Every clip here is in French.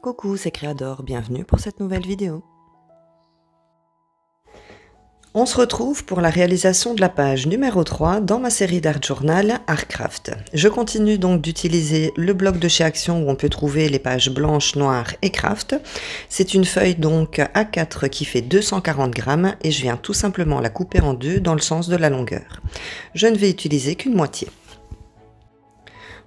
Coucou, c'est Créador, bienvenue pour cette nouvelle vidéo. On se retrouve pour la réalisation de la page numéro 3 dans ma série d'art journal Artcraft. Je continue donc d'utiliser le bloc de chez Action où on peut trouver les pages blanches, noires et craft. C'est une feuille donc A4 qui fait 240 grammes et je viens tout simplement la couper en deux dans le sens de la longueur. Je ne vais utiliser qu'une moitié.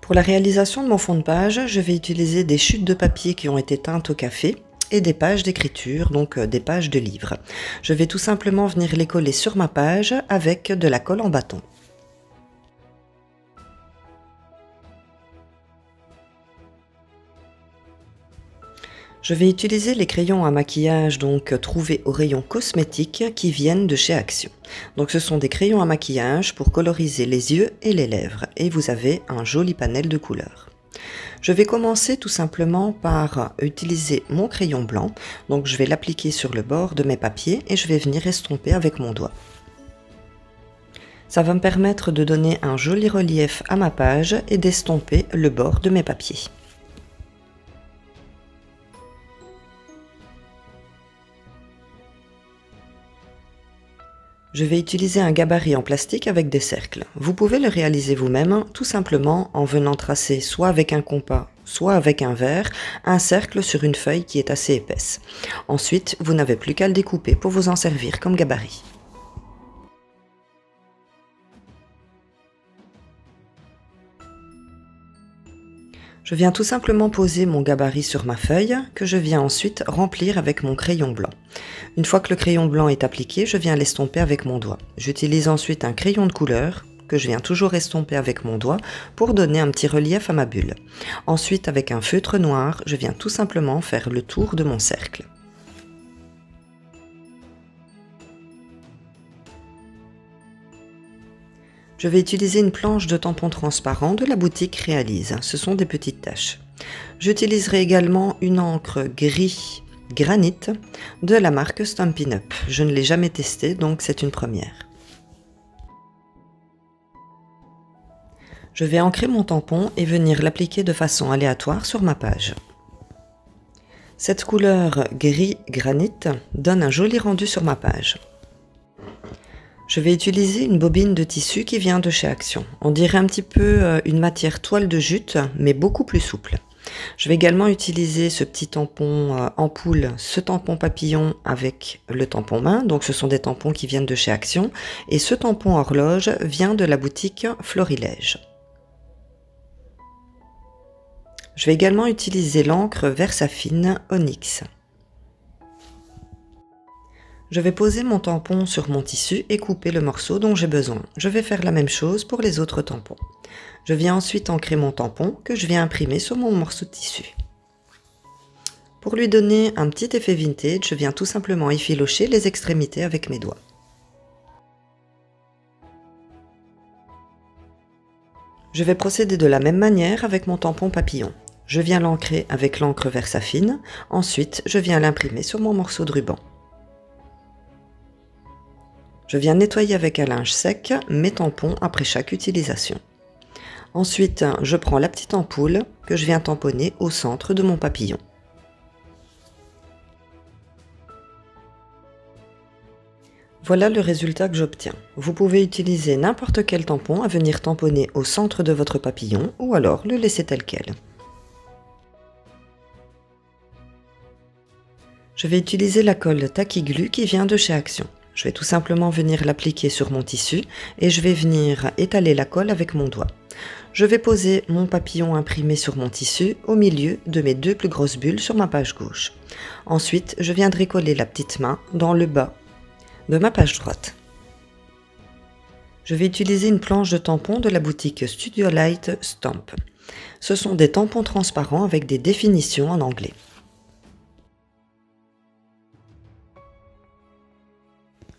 Pour la réalisation de mon fond de page, je vais utiliser des chutes de papier qui ont été teintes au café et des pages d'écriture, donc des pages de livres. Je vais tout simplement venir les coller sur ma page avec de la colle en bâton. Je vais utiliser les crayons à maquillage donc trouvés au rayon cosmétique qui viennent de chez Action. Donc ce sont des crayons à maquillage pour coloriser les yeux et les lèvres et vous avez un joli panel de couleurs. Je vais commencer tout simplement par utiliser mon crayon blanc, donc je vais l'appliquer sur le bord de mes papiers et je vais venir estomper avec mon doigt. Ça va me permettre de donner un joli relief à ma page et d'estomper le bord de mes papiers. Je vais utiliser un gabarit en plastique avec des cercles. Vous pouvez le réaliser vous-même, tout simplement en venant tracer soit avec un compas, soit avec un verre, un cercle sur une feuille qui est assez épaisse. Ensuite, vous n'avez plus qu'à le découper pour vous en servir comme gabarit. Je viens tout simplement poser mon gabarit sur ma feuille, que je viens ensuite remplir avec mon crayon blanc. Une fois que le crayon blanc est appliqué, je viens l'estomper avec mon doigt. J'utilise ensuite un crayon de couleur, que je viens toujours estomper avec mon doigt, pour donner un petit relief à ma bulle. Ensuite, avec un feutre noir, je viens tout simplement faire le tour de mon cercle. Je vais utiliser une planche de tampon transparent de la boutique Réalise. Ce sont des petites taches. J'utiliserai également une encre gris granit de la marque Stampin' Up. Je ne l'ai jamais testée, donc c'est une première. Je vais ancrer mon tampon et venir l'appliquer de façon aléatoire sur ma page. Cette couleur gris granit donne un joli rendu sur ma page. Je vais utiliser une bobine de tissu qui vient de chez Action. On dirait un petit peu une matière toile de jute, mais beaucoup plus souple. Je vais également utiliser ce petit tampon ampoule, ce tampon papillon avec le tampon main. Donc ce sont des tampons qui viennent de chez Action. Et ce tampon horloge vient de la boutique Florilège. Je vais également utiliser l'encre Versafine Onyx. Je vais poser mon tampon sur mon tissu et couper le morceau dont j'ai besoin. Je vais faire la même chose pour les autres tampons. Je viens ensuite ancrer mon tampon que je viens imprimer sur mon morceau de tissu. Pour lui donner un petit effet vintage, je viens tout simplement effilocher les extrémités avec mes doigts. Je vais procéder de la même manière avec mon tampon papillon. Je viens l'ancrer avec l'encre Versafine, ensuite je viens l'imprimer sur mon morceau de ruban. Je viens nettoyer avec un linge sec mes tampons après chaque utilisation. Ensuite, je prends la petite ampoule que je viens tamponner au centre de mon papillon. Voilà le résultat que j'obtiens. Vous pouvez utiliser n'importe quel tampon à venir tamponner au centre de votre papillon ou alors le laisser tel quel. Je vais utiliser la colle Tacky Glue qui vient de chez Action. Je vais tout simplement venir l'appliquer sur mon tissu et je vais venir étaler la colle avec mon doigt. Je vais poser mon papillon imprimé sur mon tissu au milieu de mes deux plus grosses bulles sur ma page gauche. Ensuite, je viendrai coller la petite main dans le bas de ma page droite. Je vais utiliser une planche de tampons de la boutique Studio Light Stamp. Ce sont des tampons transparents avec des définitions en anglais.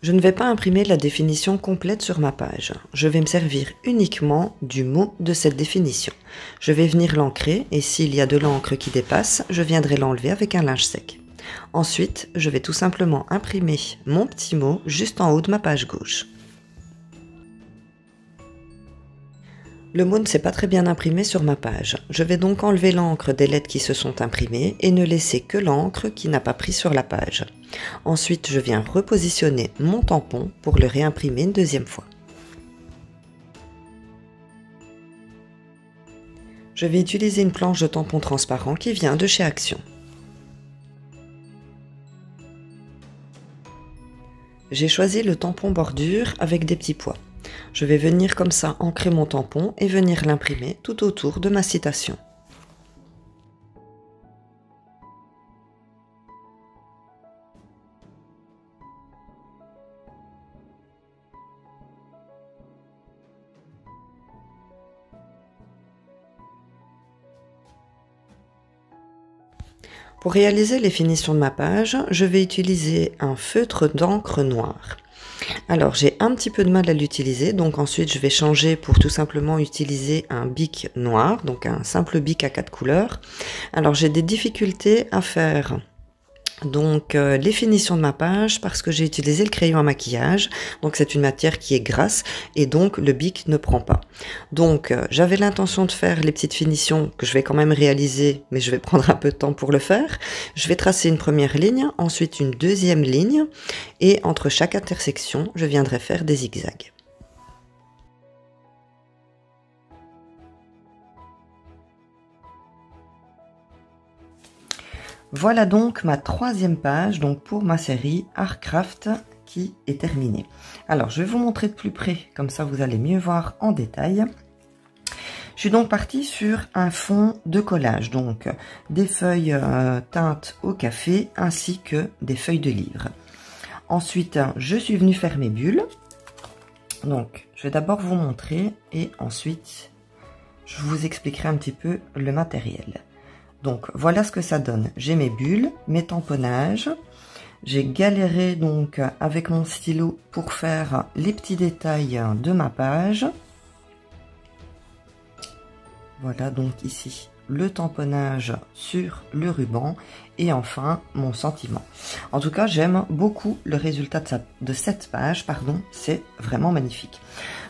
Je ne vais pas imprimer la définition complète sur ma page. Je vais me servir uniquement du mot de cette définition. Je vais venir l'ancrer et s'il y a de l'encre qui dépasse, je viendrai l'enlever avec un linge sec. Ensuite, je vais tout simplement imprimer mon petit mot juste en haut de ma page gauche. Le mot ne s'est pas très bien imprimé sur ma page. Je vais donc enlever l'encre des lettres qui se sont imprimées et ne laisser que l'encre qui n'a pas pris sur la page. Ensuite, je viens repositionner mon tampon pour le réimprimer une deuxième fois. Je vais utiliser une planche de tampon transparent qui vient de chez Action. J'ai choisi le tampon bordure avec des petits pois. Je vais venir comme ça ancrer mon tampon et venir l'imprimer tout autour de ma citation. Pour réaliser les finitions de ma page, je vais utiliser un feutre d'encre noire. Alors j'ai un petit peu de mal à l'utiliser, donc ensuite je vais changer pour tout simplement utiliser un bic noir, donc un simple bic à 4 couleurs. Alors j'ai des difficultés à faire donc les finitions de ma page parce que j'ai utilisé le crayon à maquillage, donc c'est une matière qui est grasse et donc le bic ne prend pas. Donc j'avais l'intention de faire les petites finitions que je vais quand même réaliser, mais je vais prendre un peu de temps pour le faire. Je vais tracer une première ligne, ensuite une deuxième ligne et entre chaque intersection je viendrai faire des zigzags. Voilà donc ma troisième page donc pour ma série Artcraft qui est terminée. Alors je vais vous montrer de plus près, comme ça vous allez mieux voir en détail. Je suis donc partie sur un fond de collage, donc des feuilles teintes au café ainsi que des feuilles de livre. Ensuite je suis venue faire mes bulles. Donc je vais d'abord vous montrer et ensuite je vous expliquerai un petit peu le matériel. Donc voilà ce que ça donne. J'ai mes bulles, mes tamponnages. J'ai galéré donc avec mon stylo pour faire les petits détails de ma page. Voilà donc ici le tamponnage sur le ruban et enfin mon sentiment. En tout cas, j'aime beaucoup le résultat de cette page, pardon, c'est vraiment magnifique.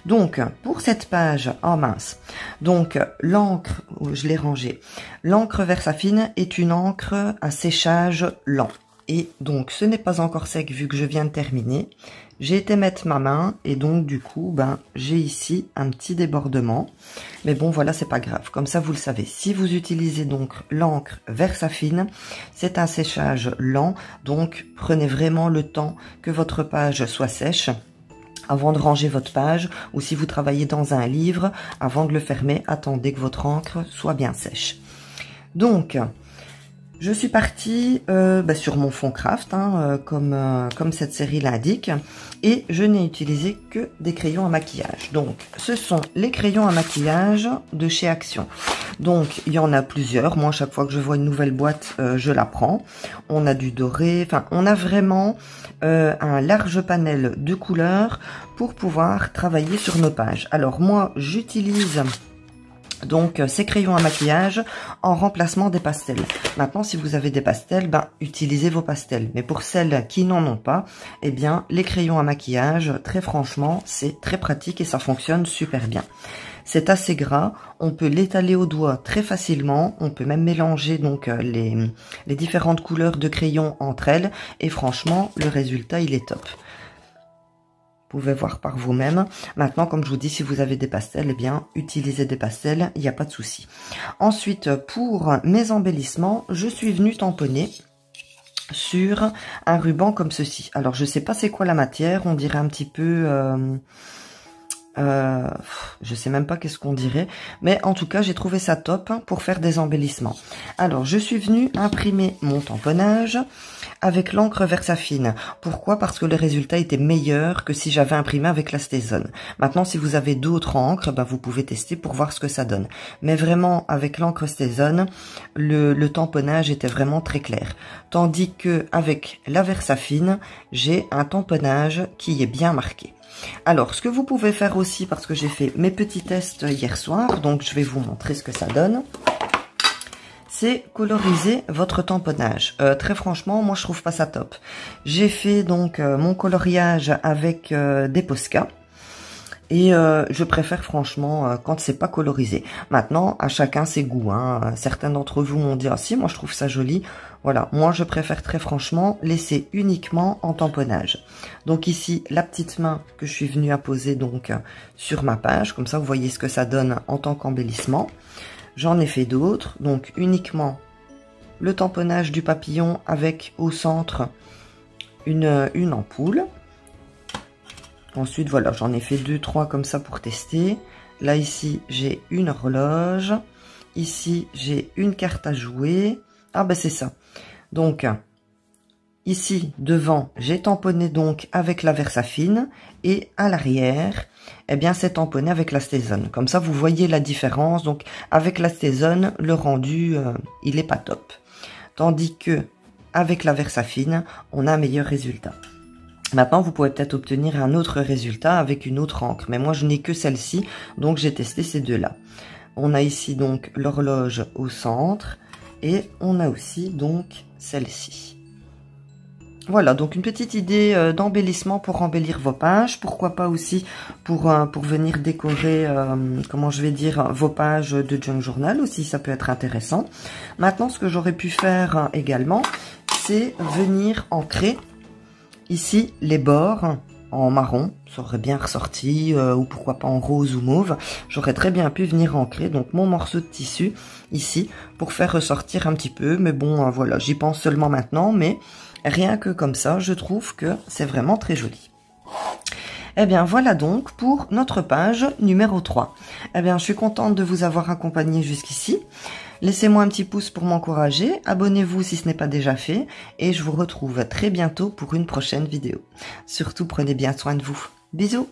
Donc pour cette page, oh mince, donc l'encre, je l'ai rangée, l'encre Versafine est une encre à séchage lent. Et donc ce n'est pas encore sec vu que je viens de terminer. J'ai été mettre ma main et donc du coup j'ai ici un petit débordement. Mais bon voilà, c'est pas grave, comme ça vous le savez. Si vous utilisez donc l'encre Versafine, c'est un séchage lent, donc prenez vraiment le temps que votre page soit sèche avant de ranger votre page, ou si vous travaillez dans un livre, avant de le fermer, attendez que votre encre soit bien sèche. Donc je suis partie sur mon fond craft, comme cette série l'indique, et je n'ai utilisé que des crayons à maquillage. Donc, ce sont les crayons à maquillage de chez Action. Donc, il y en a plusieurs. Moi, chaque fois que je vois une nouvelle boîte, je la prends. On a du doré, enfin, on a vraiment un large panel de couleurs pour pouvoir travailler sur nos pages. Alors, moi, j'utilise donc ces crayons à maquillage en remplacement des pastels. Maintenant, si vous avez des pastels, utilisez vos pastels. Mais pour celles qui n'en ont pas, eh bien, les crayons à maquillage, très franchement, c'est très pratique et ça fonctionne super bien. C'est assez gras, on peut l'étaler au doigt très facilement, on peut même mélanger donc les différentes couleurs de crayons entre elles et franchement, le résultat, il est top. Vous pouvez voir par vous-même. Maintenant, comme je vous dis, si vous avez des pastels, eh bien, utilisez des pastels, il n'y a pas de souci. Ensuite, pour mes embellissements, je suis venue tamponner sur un ruban comme ceci. Alors, je sais pas c'est quoi la matière, on dirait un petit peu... je sais même pas qu'est-ce qu'on dirait, mais en tout cas j'ai trouvé ça top pour faire des embellissements. Alors je suis venue imprimer mon tamponnage avec l'encre Versafine. Pourquoi? Parce que le résultat était meilleur que si j'avais imprimé avec la Stézone. Maintenant, si vous avez d'autres encres, vous pouvez tester pour voir ce que ça donne. Mais vraiment, avec l'encre Stézone, le tamponnage était vraiment très clair. Tandis que avec la Versafine, j'ai un tamponnage qui est bien marqué. Alors, ce que vous pouvez faire aussi, parce que j'ai fait mes petits tests hier soir, donc je vais vous montrer ce que ça donne, c'est coloriser votre tamponnage. Très franchement, moi je trouve pas ça top. J'ai fait donc mon coloriage avec des Posca. Et je préfère franchement quand c'est pas colorisé. Maintenant, à chacun ses goûts. Hein. Certains d'entre vous m'ont dit « Ah si, moi je trouve ça joli ». Voilà, moi je préfère très franchement laisser uniquement en tamponnage. Donc ici, la petite main que je suis venue apposer donc sur ma page. Comme ça, vous voyez ce que ça donne en tant qu'embellissement. J'en ai fait d'autres. Donc uniquement le tamponnage du papillon avec au centre une ampoule. Ensuite, voilà, j'en ai fait 2-3 comme ça pour tester. Là, ici, j'ai une horloge. Ici, j'ai une carte à jouer. Ah, ben c'est ça. Donc, ici, devant, j'ai tamponné donc avec la Versafine. Et à l'arrière, eh bien, c'est tamponné avec la Stazone. Comme ça, vous voyez la différence. Donc, avec la Stazone, le rendu, il est pas top. Tandis que, avec la Versafine, on a un meilleur résultat. Maintenant, vous pouvez peut-être obtenir un autre résultat avec une autre encre. Mais moi, je n'ai que celle-ci, donc j'ai testé ces deux-là. On a ici donc l'horloge au centre et on a aussi donc celle-ci. Voilà, donc une petite idée d'embellissement pour embellir vos pages. Pourquoi pas aussi pour venir décorer, comment je vais dire, vos pages de Junk Journal aussi, ça peut être intéressant. Maintenant, ce que j'aurais pu faire également, c'est venir ancrer ici, les bords en marron, ça aurait bien ressorti, ou pourquoi pas en rose ou mauve. J'aurais très bien pu venir ancrer donc mon morceau de tissu ici pour faire ressortir un petit peu. Mais bon, voilà, j'y pense seulement maintenant, mais rien que comme ça, je trouve que c'est vraiment très joli. Eh bien, voilà donc pour notre page numéro 3. Eh bien, je suis contente de vous avoir accompagné jusqu'ici. Laissez-moi un petit pouce pour m'encourager, abonnez-vous si ce n'est pas déjà fait, et je vous retrouve très bientôt pour une prochaine vidéo. Surtout, prenez bien soin de vous. Bisous!